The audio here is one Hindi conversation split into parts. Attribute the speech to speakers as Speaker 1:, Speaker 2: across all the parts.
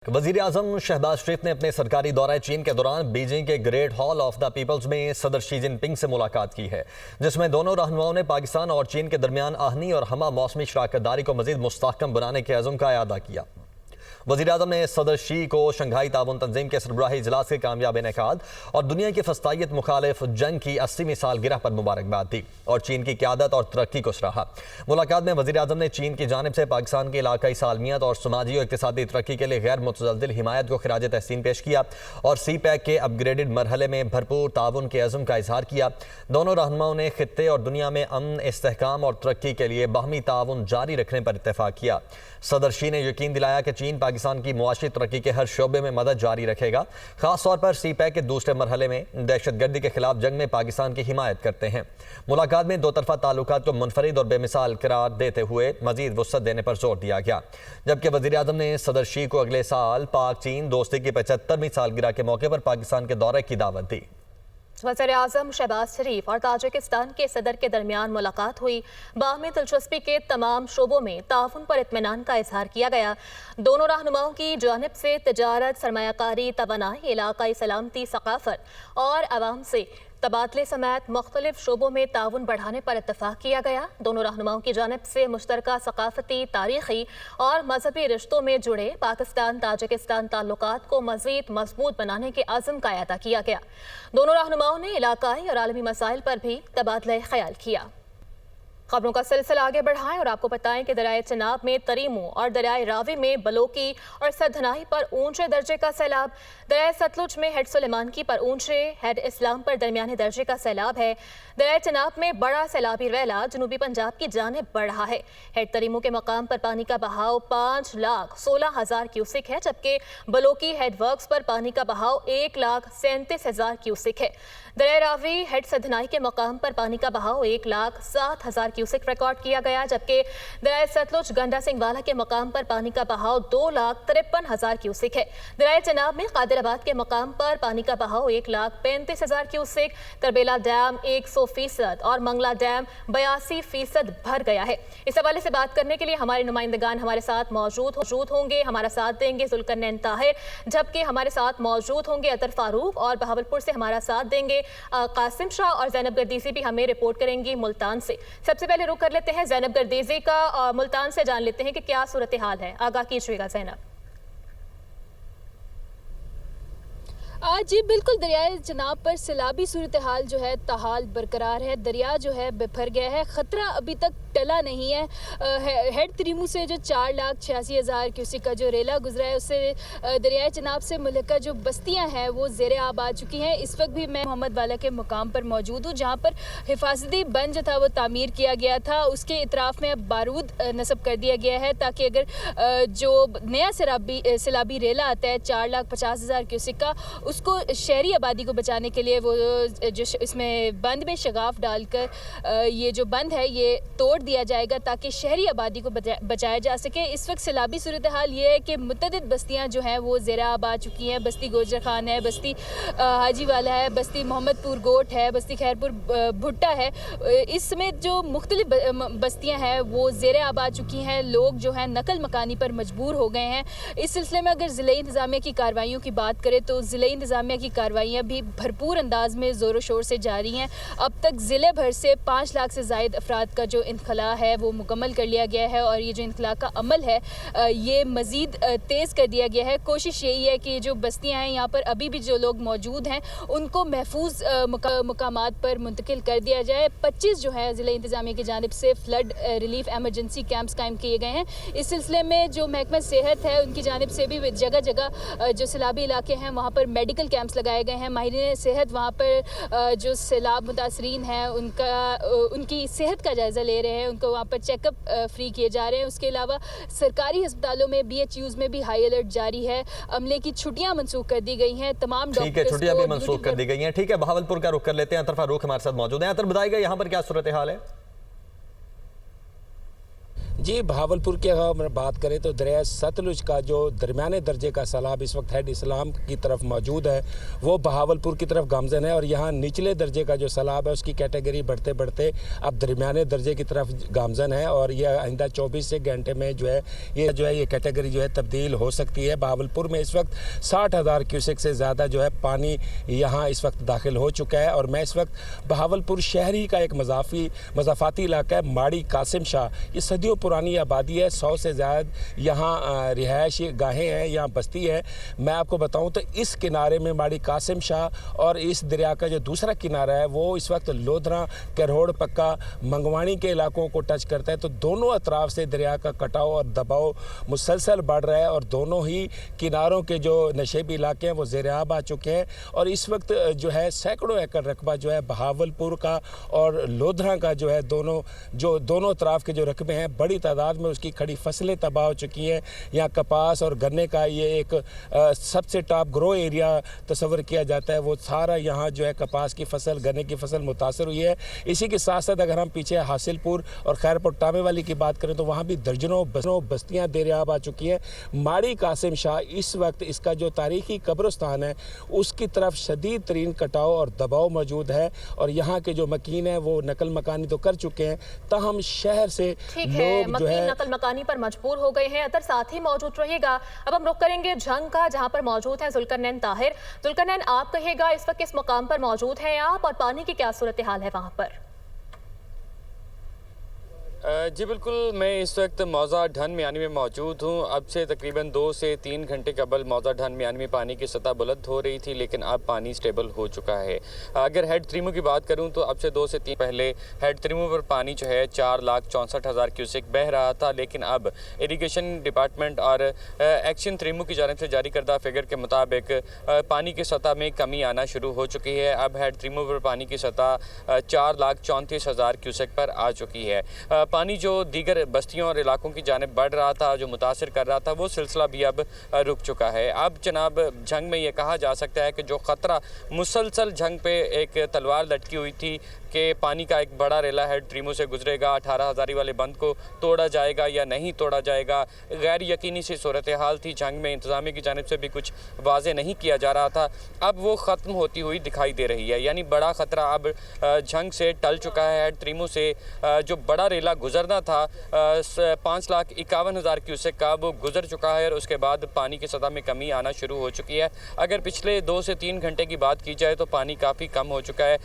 Speaker 1: वजीर आजम शहबाज शरीफ ने अपने सरकारी दौरे चीन के दौरान बीजिंग के great hall of the people's में सदर शी जिनपिंग से मुलाकात की है, जिसमें दोनों रहनुमाओं ने पाकिस्तान और चीन के दरमियान आहनी और हमा मौसमी शराकतदारी को मजीद मुस्तहकम बनाने के अज़म का अदा किया। वज़ीर आज़म ने सदर शी को शंघाई ताउन तंजीम के सरबराही इजलास के कामयाब इनेकाद और दुनिया की फस्तायत मुखालिफ जंग की 80वीं सालगिरह पर मुबारकबाद दी और चीन की क़यादत और तरक्की को सराहा। मुलाकात में वज़ीर आज़म ने चीन की जानिब से पाकिस्तान की इलाकाई सालमियत और समाजी और इक़्तिसादी तरक्की के लिए गैर मुतज़लज़िल हिमायत को खिराज तहसीन पेश किया और सी पैक के अपग्रेडेड मरहले में भरपूर ताउन के अज़म का इजहार किया। दोनों रहनुमाओं ने खित्ते और दुनिया में अमन, इस्तेहकाम और तरक्की के लिए बाहमी ताउन जारी रखने पर इत्तेफाक किया। सदर शी ने यकीन दिलाया कि चीन पाकिस्तान की मुआशी तरक्की के हर शोबे में मदद जारी रखेगा, खास तौर पर सी पैक के दूसरे मरहले में दहशतगर्दी के खिलाफ जंग में पाकिस्तान की हिमायत करते हैं। मुलाकात में दो तरफा ताल्लुकात को मुनफरिद और बेमिसाल करार देते हुए मजीद वुसअत देने पर जोर दिया गया, जबकि वज़ीर आज़म ने सदर शी को अगले साल पाक चीन दोस्ती की 75वीं सालगिरह के मौके पर पाकिस्तान के दौरे की दावत दी।
Speaker 2: वज़ीर आज़म शहबाज शरीफ और ताजिकिस्तान के सदर के दरमियान मुलाकात हुई। बाहमी दिलचस्पी के तमाम शोबों में ताउन पर इत्मीनान का इजहार किया गया। दोनों रहनुमाओं की जानिब से तिजारत, सरमायाकारी, तवानाई, इलाकाई सलामती, सकाफत और आवाम से तबादले समेत मुख्तलिफ शोबों में ताउन बढ़ाने पर इत्तफाक किया गया। दोनों रहनुमाओं की जानिब से मुश्तरका सकाफती, तारीखी और मजहबी रिश्तों में जुड़े पाकिस्तान ताजिकिस्तान ताल्लुकात को मजीद मजबूत बनाने के आज़म का अदा किया गया। दोनों रहनुमाओं ने इलाकाई और आलमी मसाइल पर भी तबादला ख्याल किया। खबरों का सिलसिला आगे बढ़ाएं और आपको बताएं कि दरियाए चिनाब में तरीमू और दरियाए रावी में बलोकी और सदनाई पर ऊंचे दर्जे का सैलाब। दरियाए सतलुज में हेड सुलेमानकी पर ऊंचे, हेड इस्लाम पर दरमियाने दर्जे का सैलाब है। दरियाए चिनाब में बड़ा सैलाबी रैला जनूबी पंजाब की जानिब बढ़ रहा है। हेड तरीमू के मकाम पर पानी का बहाव 5,16,000 क्यूसिक है, जबकि बलोकी हेड वर्क्स पर पानी का बहाव 1,37,000 क्यूसिक है। दरियाए रावी हेड सदनाई के मकाम पर पानी का बहाव 1,07,000 क्यूसिक रिकॉर्ड किया गया, जबकि दरियाए सतलुज गंडा सिंह वाला के मकाम पर पानी का बहाव 2,53,000 क्यूसिक है। दरियाए चिनाब में कादिराबाद के मकाम पर पानी का बहाव 1,35,000 क्यूसिक। तरबेला डैम 100% और मंगला डैम 82% भर गया है। इस हवाले से बात करने के लिए हमारे नुमाइंदगान हमारे साथ मौजूद होंगे, हमारा साथ देंगे जुल्करनैन ताहिर, जबकि हमारे साथ मौजूद होंगे अतर फारूक और बहावलपुर से हमारा साथ देंगे कासिम शाह और जैनब गर्दीजी भी हमें रिपोर्ट करेंगी मुल्तान से। सबसे पहले रुख कर लेते हैं जैनब गर्दीजी का और मुल्तान से जान लेते हैं कि क्या सूरत हाल है। आगाह कीजिएगा जैनब।
Speaker 3: जी बिल्कुल, दरियाए चिनाब पर सैलाबी सूरत हाल जो है ताहाल बरकरार है। दरिया जो है बिफर गया है, ख़तरा अभी तक टला नहीं है। हेड तरीमू से जो 4,86,000 क्यूसिक का जो रेला गुजरा है, उससे दरियाए चिनाब से मुल्का जो बस्तियां हैं वो ज़ेरे आब आ चुकी हैं। इस वक्त भी मैं मोहम्मद वाला के मुकाम पर मौजूद हूँ, जहाँ पर हिफाजती बंद जो था वो तामीर किया गया था। उसके इतराफ़ में अब बारूद नस्ब कर दिया गया है, ताकि अगर जो नया सैलाबी रेला आता है 4,50,000 क्यूसिक का, उसको शहरी आबादी को बचाने के लिए वो जो इसमें बंद में शगाफ डालकर ये जो बंद है ये तोड़ दिया जाएगा, ताकि शहरी आबादी को बचाया जा सके। इस वक्त सैलाबी सूरत हाल ये है कि मुतअद्दिद बस्तियां जो हैं वो ज़ेरा आब आ चुकी हैं। बस्ती गोजर खान है, बस्ती हाजी वाला है, बस्ती मोहम्मदपुर गोट है, बस्ती खैरपुर भुट्टा है। इस समेत जो मुख्तलिफ बस्तियाँ हैं वो ज़ेरा आब आ चुकी हैं। लोग जो हैं नकल मकानी पर मजबूर हो गए हैं। इस सिलसिले में अगर ज़िले इंतज़ामिया की कार्रवाइयों की बात करें तो ज़िले इंतज़ामिया की कार्रवाइयाँ भी भरपूर अंदाज में ज़ोर शोर से जारी हैं। अब तक ज़िले भर से 5 लाख से ज़ायद अफराद का जो इनखला है वो मुकम्मल कर लिया गया है और ये जो इनखला का अमल है ये मज़ीद तेज़ कर दिया गया है। कोशिश यही है कि जो बस्तियाँ हैं यहाँ पर अभी भी जो लोग मौजूद हैं उनको महफूज मुकामात पर मुंतकिल कर दिया जाए। 25 जो है ज़िले इंतज़ामिया की जानिब से फ्लड रिलीफ एमरजेंसी कैंप्स कायम किए गए हैं। इस सिलसिले में जो महकमा सेहत है उनकी जानिब से भी जगह जगह जो सैलाबी इलाके हैं वहाँ पर मेडिकल कैंप्स लगाए गए हैं। माहिरीन सेहत वहाँ पर जो सैलाब मुतासरीन हैं उनकी सेहत का जायज़ा ले रहे हैं, उनको वहाँ पर चेकअप फ्री किए जा रहे हैं। उसके अलावा सरकारी अस्पतालों में BHUs में भी हाई अलर्ट जारी है। अमले की छुट्टियाँ मनसूख कर दी गई हैं, तमाम
Speaker 1: छुट्टियाँ भी मनसूख कर दी गई हैं। ठीक है, बहावलपुर का रुख कर लेते हैं। अतर फारूक हमारे साथ मौजूद हैं। अतर बताइएगा यहाँ पर क्या सूरत हाल है?
Speaker 4: जी, बहावलपुर की अगर हम बात करें तो दरिया सतलुज का जो दरमियाने दर्जे का सैलाब इस वक्त हेड इस्लाम की तरफ मौजूद है, वो बहावलपुर की तरफ गामजन है। और यहाँ निचले दर्जे का जो सैलाब है उसकी कैटेगरी बढ़ते बढ़ते अब दरमियाने दर्जे की तरफ गामजन है। और ये आइंदा 24 घंटे में जो है ये कैटेगरी जो है तब्दील हो सकती है। बहावलपुर में इस वक्त 60,000 क्यूसेक से ज़्यादा जो है पानी यहाँ इस वक्त दाखिल हो चुका है। और मैं इस वक्त बहावलपुर शहरी का एक मज़ाफ़ाती इलाका है माड़ी कासिम शाह, ये सदियों पुरानी आबादी है, 100 से ज़्यादा यहाँ रिहायशी गाहें हैं, यहाँ बस्ती है। मैं आपको बताऊं तो इस किनारे में माड़ी कासिम शाह और इस दरिया का जो दूसरा किनारा है वो इस वक्त लोधरा, करहोड़ पक्का, मंगवानी के इलाकों को टच करता है। तो दोनों अतराफ से दरिया का कटाव और दबाव मुसलसल बढ़ रहा है और दोनों ही किनारों के जो नशेबी इलाके हैं वो ज़ेर-ए-आब आ चुके हैं। और इस वक्त जो है सैकड़ों एकड़ रकबा जो है बहावलपुर का और लोधरा का जो है दोनों अतराफ के जो रकबे हैं बड़ी तादाद में उसकी खड़ी फसलें तबाह हो चुकी हैं। यहाँ कपास और गन्ने का ये एक सबसे टॉप ग्रो एरिया तस्वर किया जाता है, वो सारा यहाँ जो है कपास की फसल, गन्ने की फसल मुतासर हुई है। इसी के साथ साथ अगर हम पीछे हासिलपुर और खैरपुर टामे वाली की बात करें तो वहाँ भी दर्जनों बस्तियाँ ज़ेर-ए-आब आ चुकी हैं। माड़ी कासिम शाह इस वक्त इसका जो तारीखी कब्रिस्तान है उसकी तरफ शदीद तरीन कटाव और दबाव मौजूद है। और यहाँ के जो मकीन हैं वो नकल मकानी तो कर चुके हैं, ताहम शहर से लोग जो है
Speaker 2: नकल मकानी पर मजबूर हो गए हैं। अतर साथ ही मौजूद रहिएगा। अब हम रुख करेंगे जंग का, जहां पर मौजूद हैं जुल्करनैन ताहिर। जुल्करनैन, आप कहिएगा इस वक्त किस मुकाम पर मौजूद हैं आप और पानी की क्या सूरत हाल है वहां पर?
Speaker 5: जी बिल्कुल, मैं इस वक्त मौज़ा ढान मियानी में मौजूद हूँ। अब से तकरीबन 2 से 3 घंटे कबल मौज़ा ढान मियानी में पानी की सतह बुलंद हो रही थी, लेकिन अब पानी स्टेबल हो चुका है। अगर हेड त्रिमु की बात करूँ तो अब से 2 से 3 पहले हेड त्रिमु पर पानी जो है 4,64,000 क्यूसेक बह रहा था, लेकिन अब इरीगेशन डिपार्टमेंट और एक्शन त्रिमु की जानिब से जारी करदा फिगर के मुताबिक पानी की सतह में कमी आना शुरू हो चुकी है। अब हेड त्रिमु पर पानी की सतह 4,34,000 क्यूसेक पर आ चुकी है। पानी जो दीगर बस्तियों और इलाकों की जानिब बढ़ रहा था, जो मुतासिर कर रहा था, वो सिलसिला भी अब रुक चुका है। अब जनाब जंग में ये कहा जा सकता है कि जो ख़तरा मुसलसल जंग पे एक तलवार लटकी हुई थी कि पानी का एक बड़ा रेला हेड त्रिमु से गुजरेगा, 18,000 वाले बंद को तोड़ा जाएगा या नहीं तोड़ा जाएगा, गैर यकीनी सी सूरत हाल थी। जंग में इंतज़ामिया की जानिब से भी कुछ वाज़े नहीं किया जा रहा था। अब वो ख़त्म होती हुई दिखाई दे रही है, यानी बड़ा ख़तरा अब जंग से टल चुका है। हेड त्रिमु से जो बड़ा रेला गुजरना था 5,51,000 क्यूसेक का, वो गुजर चुका है और उसके बाद पानी की सतह में कमी आना शुरू हो चुकी है। अगर पिछले 2 से 3 घंटे की बात की जाए तो पानी काफ़ी कम हो चुका है।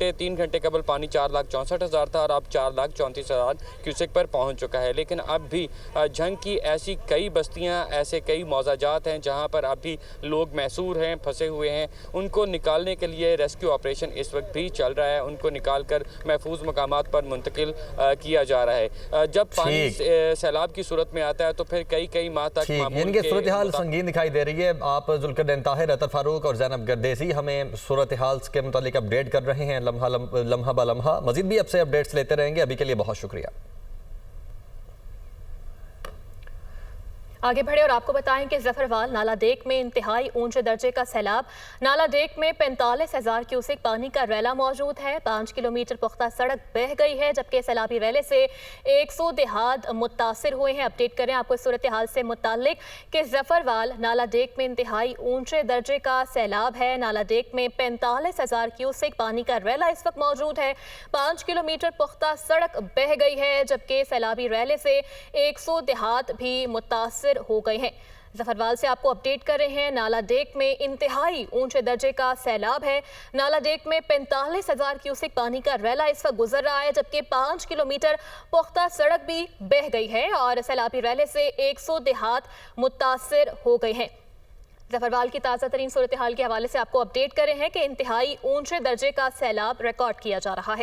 Speaker 5: 3 घंटे कबल पानी 4,64,000 था और अब 4,34,000 क्यूसेक पर पहुंच चुका है। लेकिन अब भी जंग की ऐसी कई बस्तियां, ऐसे कई मौज़ाजात हैं जहां पर अभी लोग महसूर हैं, फंसे हुए हैं। उनको निकालने के लिए रेस्क्यू ऑपरेशन इस वक्त भी चल रहा है, उनको निकाल कर महफूज मकामात पर मुंतकिल किया जा रहा है। जब पानी सैलाब की सूरत में आता है तो फिर कई माह तक
Speaker 1: इनकी सूरत हाल संगीन दिखाई दे रही है। आप जुल्करनैन ताहिर, अतर फारूक और ज़ैनब गर्देज़ी हमें सूरत हाल के मुतालिक अपडेट कर रहे हैं लम्हा ब लम्हा। मजीद भी आपसे अपडेट्स लेते रहेंगे। अभी के लिए बहुत शुक्रिया।
Speaker 2: आगे बढ़े और आपको बताएं कि जफरवाल नाला डेक में इंतहाई ऊंचे दर्जे का सैलाब। नाला डेक में 45,000 क्यूसेक पानी का रैला मौजूद है। 5 किलोमीटर पुख्ता सड़क बह गई है, जबकि सैलाबी रैले से 100 देहात मुतासिर हुए हैं। अपडेट करें आपको सूरत हाल से मुतालिक कि जफरवाल नाला डेक में इंतहाई ऊंचे दर्जे का सैलाब है। नाला डेक में 45,000 क्यूसेक पानी का रैला इस वक्त मौजूद है। 5 किलोमीटर पुख्ता सड़क बह गई है, जबकि सैलाबी रैले से 100 देहात भी मुतासिर हो गए हैं। जफरवाल से आपको अपडेट कर रहे हैं। नाला डेक में इंतहाई ऊंचे दर्जे का सैलाब है। नाला डेक में 45,000 क्यूसेक पानी का रैला इस वक्त गुजर रहा है, जबकि 5 किलोमीटर पुख्ता सड़क भी बह गई है और सैलाबी रैले से 100 देहात मुतासिर हो गए हैं। जफरवाल की ताज़ा तरीन सूरत हाल के हवाले से आपको अपडेट कर रहे हैं कि इंतहाई ऊंचे दर्जे का सैलाब रिकॉर्ड किया जा रहा है।